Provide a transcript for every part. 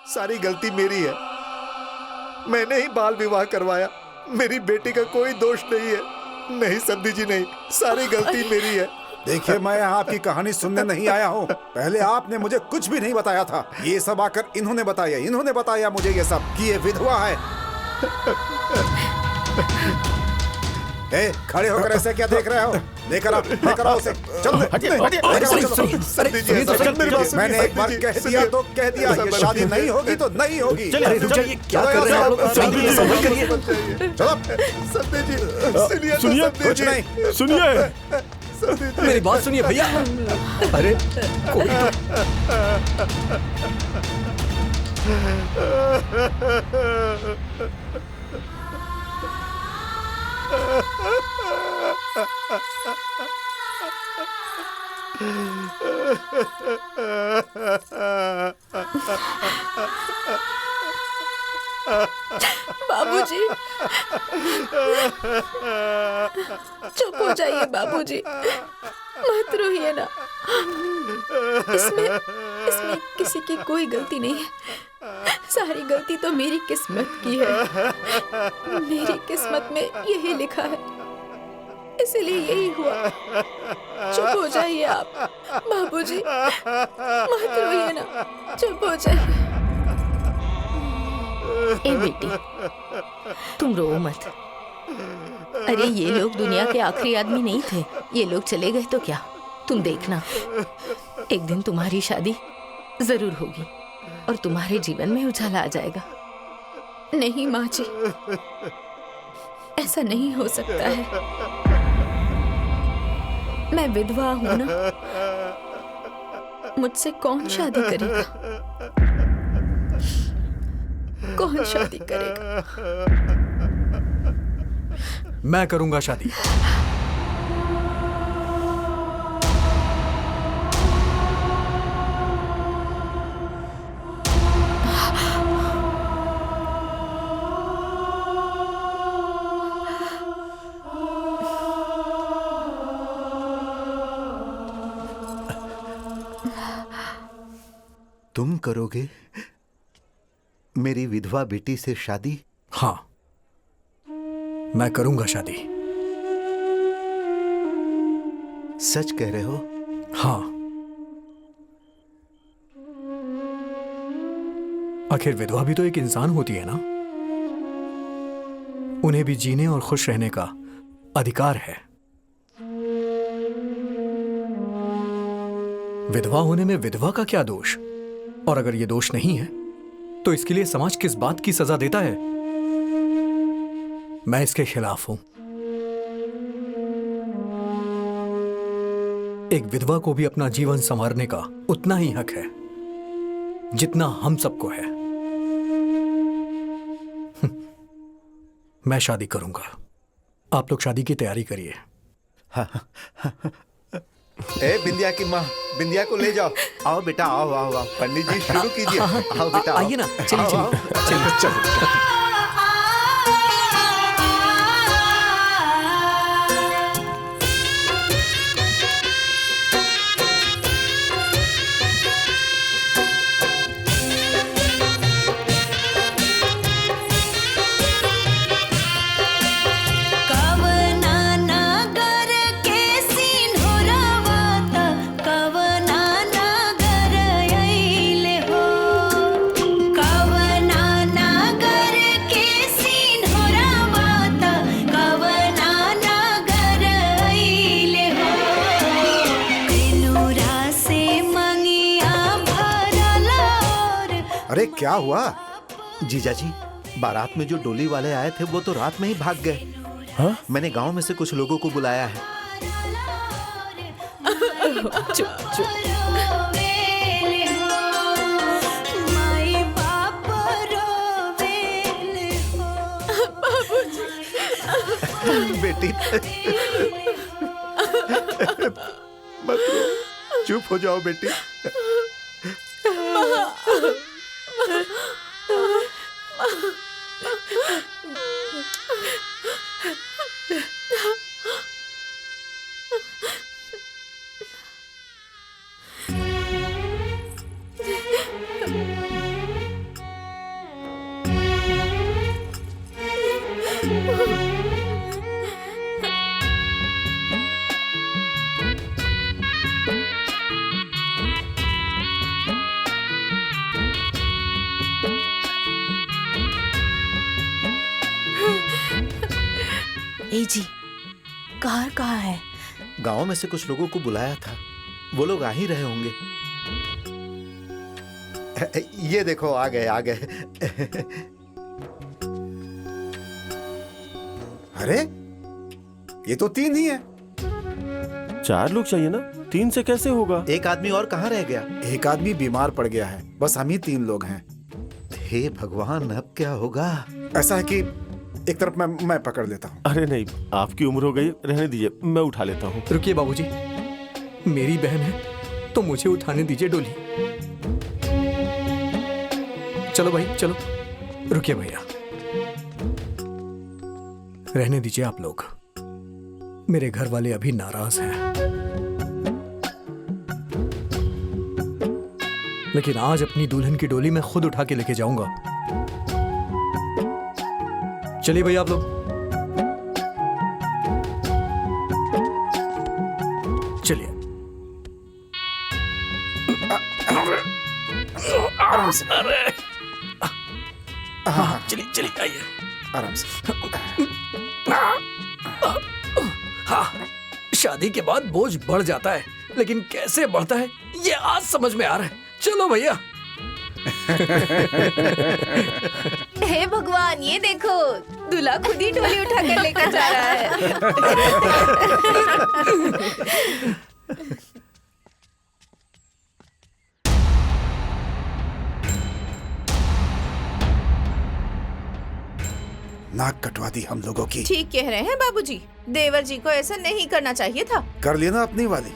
सारी गलती मेरी है। मैंने ही बाल विवाह करवाया। मेरी बेटी का कोई दोष नहीं है। नहीं समधी जी, नहीं, सारी गलती मेरी है। देखिए, मैं यहाँ आपकी कहानी सुनने नहीं आया हूँ। पहले आपने मुझे कुछ भी नहीं बताया था। ये सब आकर इन्होंने बताया मुझे ये सब कि ये विधवा है। ए, खड़े होकर ऐसे क्या देख रहे हो? लेकर आओ उसे। चल, मैंने एक बार कह दिया तो कह दिया, ये शादी नहीं होगी तो नहीं होगी। अरे रुक जाइए, क्या कर रहे हैं आप लोग? संभल करिए। चलो समधी जी, सुनिए, कुछ नहीं। सुनिए, मेरी बात सुनिए भैया। अरे कोई बाबूजी, चुप हो जाइए बाबूजी, मत रोइए ना। इसमें किसी की कोई गलती नहीं है। सारी गलती तो मेरी किस्मत की है। मेरी किस्मत में यही लिखा है, इसलिए यही हुआ। चुप हो जाइए आप बाबूजी, मत रोइए ना, चुप हो जाइए। ए बेटी, तुम रो मत। अरे ये लोग दुनिया के आखिरी आदमी नहीं थे। ये लोग चले गए तो क्या, तुम देखना एक दिन तुम्हारी शादी जरूर होगी और तुम्हारे जीवन में उजाला आ जाएगा। नहीं माँ जी, ऐसा नहीं हो सकता है। मैं विधवा हूं ना, मुझसे कौन शादी करेगा? कौन शादी करेगा? मैं करूंगा शादी। तुम करोगे मेरी विधवा बेटी से शादी? हाँ, मैं करूंगा शादी। सच कह रहे हो? हाँ, आखिर विधवा भी तो एक इंसान होती है ना। उन्हें भी जीने और खुश रहने का अधिकार है। विधवा होने में विधवा का क्या दोष? और अगर ये दोष नहीं है तो इसके लिए समाज किस बात की सजा देता है? मैं इसके खिलाफ हूं। एक विधवा को भी अपना जीवन संवारने का उतना ही हक है जितना हम सबको है। मैं शादी करूंगा। आप लोग शादी की तैयारी करिए। ए बिंदिया की माँ, बिंदिया को ले जाओ। आओ बेटा, आओ आओ आओ। पंडित जी शुरू कीजिए। आओ बेटा, आइए ना, चलिए चलिए चलिए। अरे क्या हुआ? जीजा जी, बारात में जो डोली वाले आए थे वो तो रात में ही भाग गए। हाँ? मैंने गांव में से कुछ लोगों को बुलाया है। चुप चुप। बेटी मत रो, चुप हो जाओ बेटी। ए जी, कार कहाँ है? गांव में से कुछ लोगों को बुलाया था, वो लोग आ ही रहे होंगे। ये देखो आ गए आ गए। अरे ये तो 3 ही है। 4 लोग चाहिए ना, 3 से कैसे होगा? एक आदमी और कहाँ रह गया? एक आदमी बीमार पड़ गया है, बस हम ही 3 लोग हैं। हे भगवान, अब क्या होगा? ऐसा है कि एक तरफ मैं पकड़ लेता हूँ। अरे नहीं, आपकी उम्र हो गई, रहने दीजिए, मैं उठा लेता हूँ। रुकिए बाबूजी, मेरी बहन है तो मुझे उठाने दीजिए डोली। चलो भाई चलो। रुकिए भैया, रहने दीजिए आप लोग। मेरे घर वाले अभी नाराज हैं, लेकिन आज अपनी दुल्हन की डोली मैं खुद उठा के लेके जाऊंगा। चलिए भैया आप लोग। चलिए आराम से। हाँ चलिए चलिए आइए। आराम से। हाँ, शादी के बाद बोझ बढ़ जाता है, लेकिन कैसे बढ़ता है ये आज समझ में आ रहा है। चलो भैया। हे भगवान, ये देखो, दूल्हा खुद ही डोली उठा कर लेकर जा रहा है। नाक कटवा दी हम लोगों की। ठीक कह रहे हैं बाबूजी, देवर जी को ऐसा नहीं करना चाहिए था। कर लेना अपनी वाली,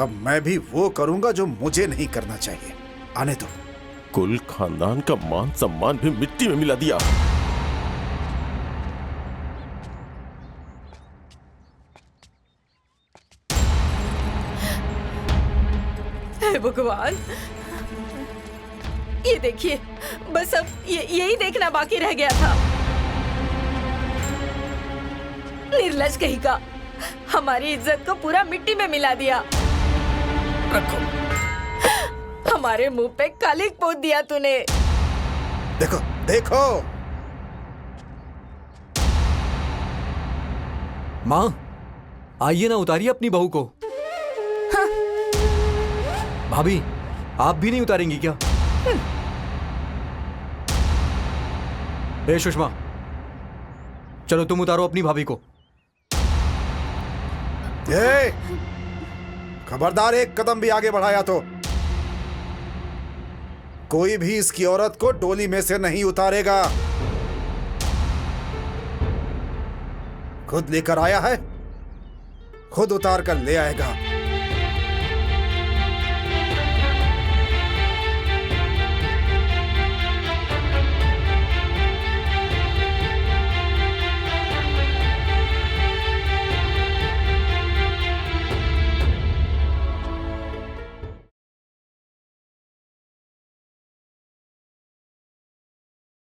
अब मैं भी वो करूंगा जो मुझे नहीं करना चाहिए। आने दो। कुल खानदान का मान सम्मान भी मिट्टी में मिला दिया। हे भगवान, ये देखिए, बस अब यही देखना बाकी रह गया था। निर्लज कहीं का, हमारी इज्जत को पूरा मिट्टी में मिला दिया। रखो। हमारे मुंह पे कालिक पोत दिया तूने। देखो देखो। माँ, आइए ना, उतारिए अपनी बहू को। भाभी, आप भी नहीं उतारेंगी क्या? ए सुषमा, चलो तुम उतारो अपनी भाभी को। खबरदार, एक कदम भी आगे बढ़ाया तो कोई भी इसकी औरत को डोली में से नहीं उतारेगा। खुद लेकर आया है, खुद उतार कर ले आएगा।